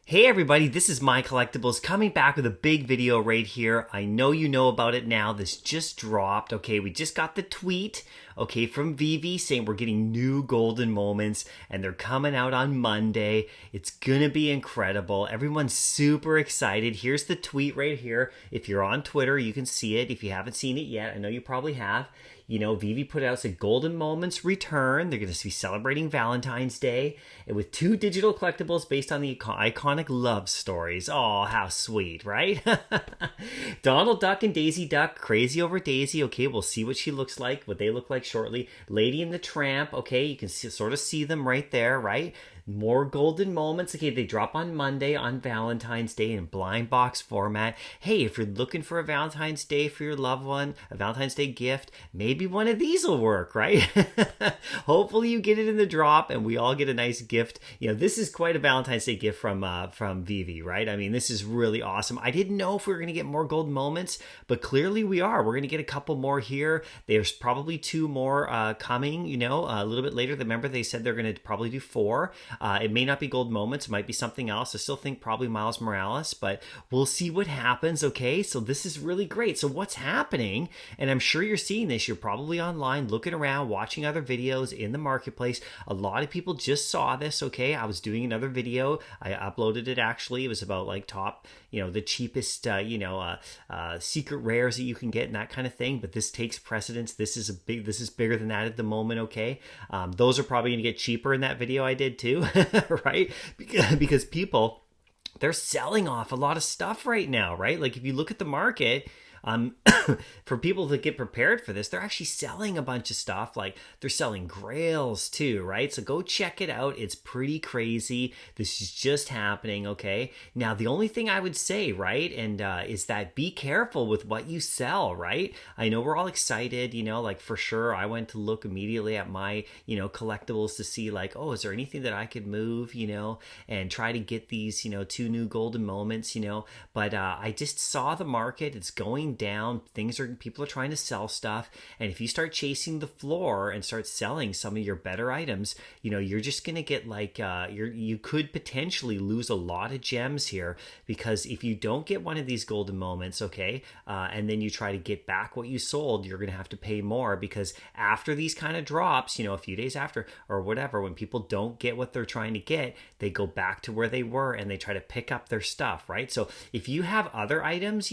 Hey everybody, this is MyCollectables coming back with a big video right here. I know you know about it now. This just dropped. Okay, we just got the tweet, from Veve saying we're getting new golden moments and they're coming out on Monday. It's gonna be incredible. Everyone's super excited. Here's the tweet right here. If you're on Twitter, you can see it. If you haven't seen it yet, I know you probably have. Veve put out, said Golden Moments return. They're going to be celebrating Valentine's Day and with 2 digital collectibles based on the iconic love stories. Oh, how sweet, right? Donald Duck and Daisy Duck, crazy over Daisy. Okay, we'll see what she looks like, what they look like shortly. Lady and the Tramp. Okay, you can sort of see them right there, right? More golden moments. Okay, they drop on Monday on Valentine's Day in blind box format. Hey, if you're looking for a Valentine's Day for your loved one, a Valentine's Day gift, maybe one of these will work, right? Hopefully you get it in the drop and we all get a nice gift. This is quite a Valentine's Day gift from Veve, right? I mean, this is really awesome. I didn't know if we were going to get more golden moments, but clearly we are. We're going to get a couple more here. There's probably 2 more coming, a little bit later. Remember, they said they're going to probably do 4. It may not be gold moments. It might be something else. I still think probably Miles Morales, but we'll see what happens, okay? So this is really great. So what's happening, and I'm sure you're seeing this, you're probably online looking around, watching other videos in the marketplace. A lot of people just saw this, okay? I was doing another video. I uploaded it actually. It was about like top, the cheapest, secret rares that you can get and that kind of thing. But this takes precedence. This is bigger than that at the moment, okay? Those are probably going to get cheaper in that video I did too. Right? Because people, they're selling off a lot of stuff right now, right? Like if you look at the market, for people to get prepared for this, they're actually selling a bunch of stuff. Like they're selling grails too, right? So go check it out. It's pretty crazy. This is just happening, okay? Now, the only thing I would say, right, and is that be careful with what you sell, right? I know we're all excited, like for sure. I went to look immediately at my, collectibles to see like, oh, is there anything that I could move, and try to get these, 2 new golden moments, but I just saw the market. It's going down. People are trying to sell stuff, and if you start chasing the floor and start selling some of your better items, you're just gonna get like you could potentially lose a lot of gems here, because if you don't get one of these golden moments, and then you try to get back what you sold, you're gonna have to pay more, because after these kind of drops, a few days after or whatever, when people don't get what they're trying to get, they go back to where they were and they try to pick up their stuff, right? So if you have other items,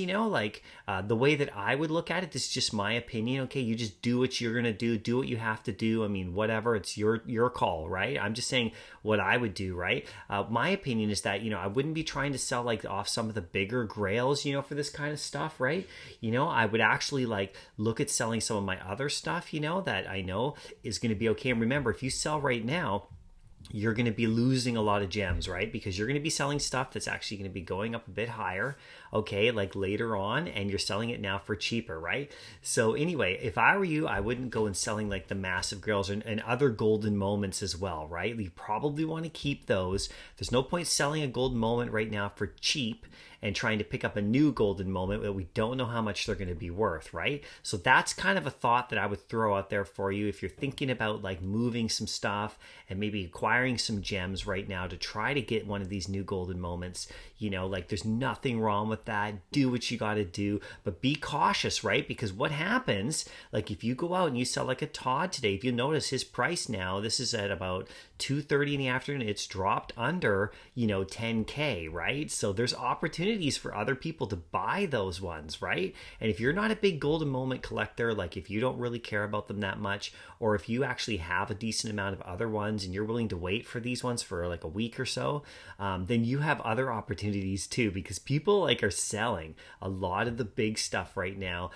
the way that I would look at it, this is just my opinion, okay? You just do what you're gonna do what you have to do. I mean, whatever, it's your call, right? I'm just saying what I would do, right? My opinion is that, I wouldn't be trying to sell like off some of the bigger grails, for this kind of stuff, right? I would actually like look at selling some of my other stuff, that I know is gonna be okay. And remember, if you sell right now, you're going to be losing a lot of gems, right? Because you're going to be selling stuff that's actually going to be going up a bit higher, like later on, and you're selling it now for cheaper, right? So anyway, if I were you, I wouldn't go and selling like the massive grails and other golden moments as well, right? You probably want to keep those. There's no point selling a golden moment right now for cheap and trying to pick up a new golden moment that we don't know how much they're going to be worth, right? So that's kind of a thought that I would throw out there for you if you're thinking about like moving some stuff and maybe acquiring some gems right now to try to get one of these new golden moments. Like there's nothing wrong with that. Do what you got to do, but be cautious, right? Because what happens, like if you go out and you sell like a Todd today, if you notice his price now, this is at about 2:30 in the afternoon, it's dropped under, 10K, right? So there's opportunities for other people to buy those ones, right? And if you're not a big golden moment collector, like if you don't really care about them that much, or if you actually have a decent amount of other ones and you're willing to wait for these ones for like a week or so, then you have other opportunities too, because people like are selling a lot of the big stuff right now,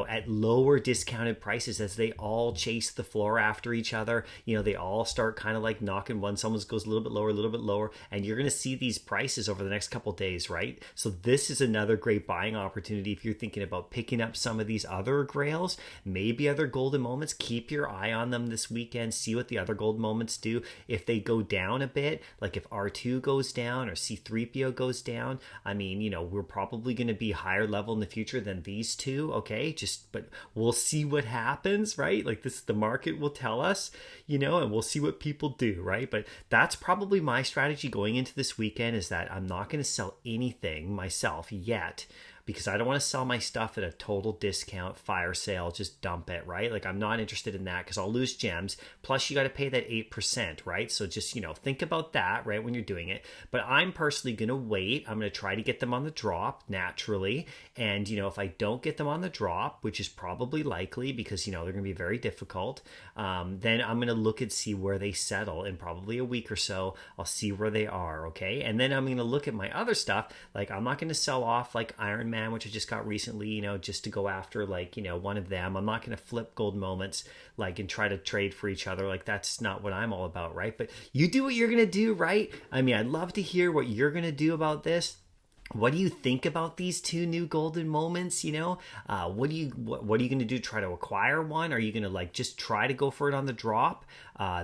at lower discounted prices as they all chase the floor after each other. They all start kind of like knocking, someone goes a little bit lower, and you're going to see these prices over the next couple days, right? So this is another great buying opportunity if you're thinking about picking up some of these other grails, maybe other golden moments. Keep your eye on them this weekend. See what the other golden moments do. If they go down a bit, like if R2 goes down or C3PO goes down, I mean, we're probably going to be higher level in the future than these two. Okay, but we'll see what happens, right? Like the market will tell us, and we'll see what people do, right? But that's probably my strategy going into this weekend, is that I'm not going to sell anything myself yet, because I don't want to sell my stuff at a total discount, fire sale, just dump it, right? Like I'm not interested in that because I'll lose gems. Plus you got to pay that 8%, right? So just, think about that, right, when you're doing it. But I'm personally going to wait. I'm going to try to get them on the drop naturally. And, if I don't get them on the drop, which is probably likely because, they're going to be very difficult, then I'm going to look and see where they settle in probably a week or so. I'll see where they are, okay? And then I'm going to look at my other stuff. Like I'm not going to sell off like Iron Man, which I just got recently, just to go after one of them. I'm not going to flip gold moments and try to trade for each other. Like that's not what I'm all about, right? But you do what you're going to do, right? I mean, I'd love to hear what you're going to do about this. What do you think about these two new golden moments? What are you going to do? Try to acquire one? Are you going to just try to go for it on the drop?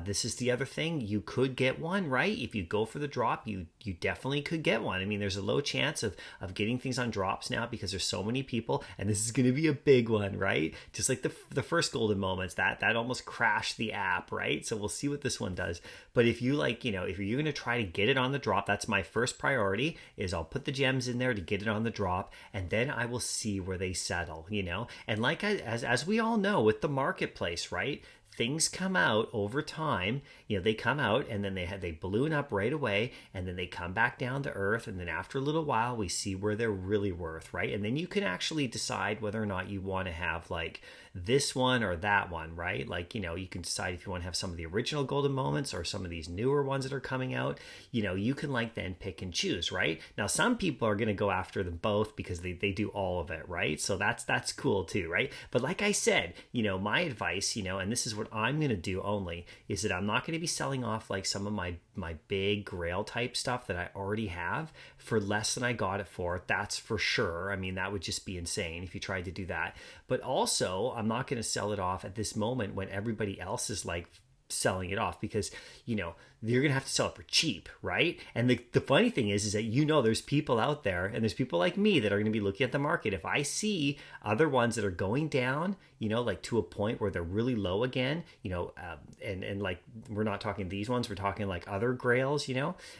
This is the other thing. You could get one, right? If you go for the drop, you definitely could get one. I mean, there's a low chance of getting things on drops now because there's so many people, and this is going to be a big one, right? Just like the first golden moments, that almost crashed the app, right? So we'll see what this one does. But if you if you're going to try to get it on the drop, that's my first priority, is I'll put the gems in there to get it on the drop, and then I will see where they settle, and as we all know with the marketplace, right, things come out over time. They come out and then they balloon up right away, and then they come back down to earth, and then after a little while we see where they're really worth, right? And then you can actually decide whether or not you want to have this one or that one, right? You can decide if you want to have some of the original golden moments or some of these newer ones that are coming out. You can then pick and choose, right? Now some people are going to go after them both because they do all of it, right? So that's cool too, right? But like I said, my advice, and this is what I'm going to do only, is that I'm not going to be selling off some of my big grail type stuff that I already have for less than I got it for. That's for sure. I mean, that would just be insane if you tried to do that. But also, I'm not going to sell it off at this moment when everybody else is selling it off, because you're gonna have to sell it for cheap, right? And the funny thing is that there's people out there, and there's people like me that are gonna be looking at the market. If I see other ones that are going down, to a point where they're really low again, and we're not talking these ones, we're talking other grails,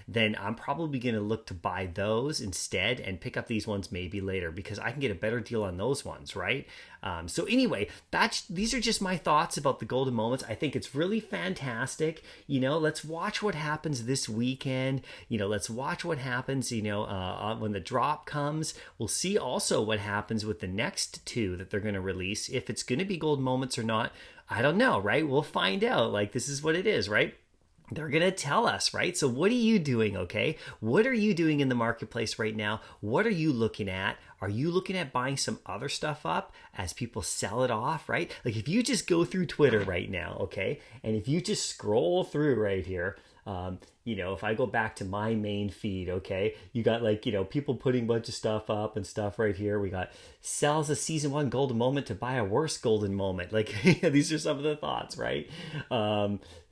then I'm probably gonna look to buy those instead and pick up these ones maybe later, because I can get a better deal on those ones, right? So anyway, these are just my thoughts about the golden moments. I think it's really fantastic. Let's watch what happens this weekend. Let's watch what happens, when the drop comes. We'll see also what happens with the next two that they're going to release. If it's going to be golden moments or not, I don't know, right? We'll find out. This is what it is, right? They're going to tell us, right? So what are you doing, okay? What are you doing in the marketplace right now? What are you looking at? Are you looking at buying some other stuff up as people sell it off, right? If you just go through Twitter right now, okay? And if you just scroll through right here, if I go back to my main feed, okay, you got people putting a bunch of stuff up and stuff right here. We got sells a season 1 golden moment to buy a worse golden moment. These are some of the thoughts, right?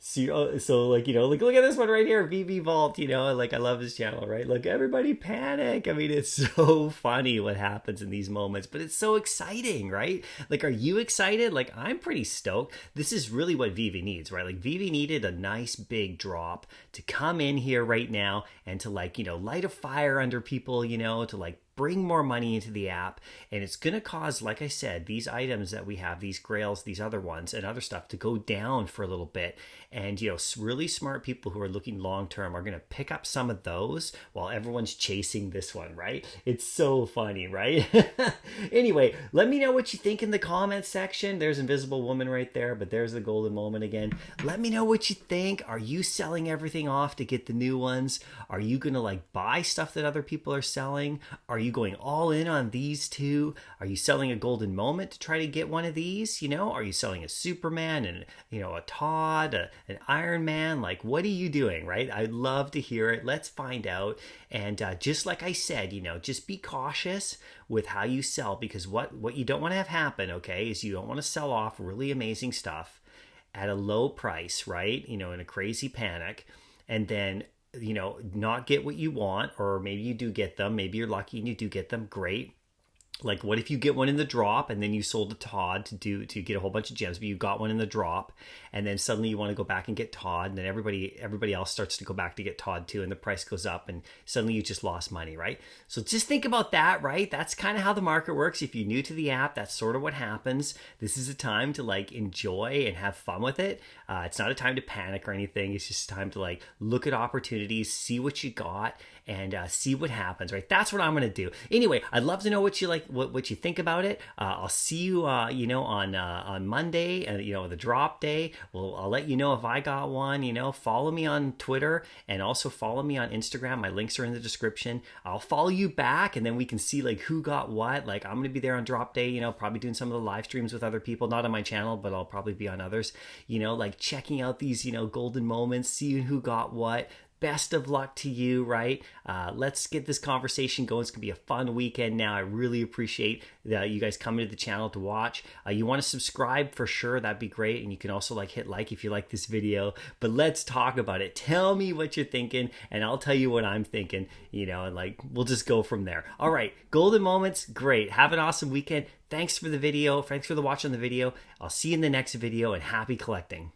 So look at this one right here, Veve Vault, I love this channel, right? Everybody panic. I mean, it's so funny what happens in these moments, but it's so exciting, right? Are you excited? I'm pretty stoked. This is really what Veve needs, right? Veve needed a nice big drop to come in here right now and to light a fire under people, to bring more money into the app. And it's going to cause, like I said, these items that we have, these grails, these other ones and other stuff to go down for a little bit. And, really smart people who are looking long-term are going to pick up some of those while everyone's chasing this one, right? It's so funny, right? Anyway, let me know what you think in the comments section. There's Invisible Woman right there, but there's the golden moment again. Let me know what you think. Are you selling everything off to get the new ones? Are you going to buy stuff that other people are selling? Are you going all in on these two? Are you selling a golden moment to try to get one of these? Are you selling a Superman and, a Todd, an Iron Man? Like, what are you doing, right? I'd love to hear it. Let's find out. And just like I said, just be cautious with how you sell, because what you don't want to have happen, okay, is you don't want to sell off really amazing stuff at a low price, right? In a crazy panic, and then not get what you want, or maybe you do get them. Maybe you're lucky and you do get them. Great. Like, what if you get one in the drop and then you sold to Todd to get a whole bunch of gems, but you got one in the drop, and then suddenly you want to go back and get Todd, and then everybody else starts to go back to get Todd too, and the price goes up, and suddenly you just lost money, right? So just think about that, right? That's kind of how the market works. If you're new to the app, that's sort of what happens. This is a time to enjoy and have fun with it. It's not a time to panic or anything. It's just a time to look at opportunities, see what you got, and see what happens, right? That's what I'm going to do. Anyway, I'd love to know what you what you think about it. I'll see you, on Monday, the drop day. Well, I'll let you know if I got one. Follow me on Twitter and also follow me on Instagram. My links are in the description. I'll follow you back, and then we can see who got what. I'm going to be there on drop day. Probably doing some of the live streams with other people, not on my channel, but I'll probably be on others. Checking out these golden moments, seeing who got what. Best of luck to you, right? Let's get this conversation going. It's going to be a fun weekend now. I really appreciate you guys coming to the channel to watch. You want to subscribe for sure. That'd be great. And you can also hit like if you like this video. But let's talk about it. Tell me what you're thinking, and I'll tell you what I'm thinking, and we'll just go from there. All right, golden moments, great. Have an awesome weekend. Thanks for the video. Thanks for the watch on the video. I'll see you in the next video, and happy collecting.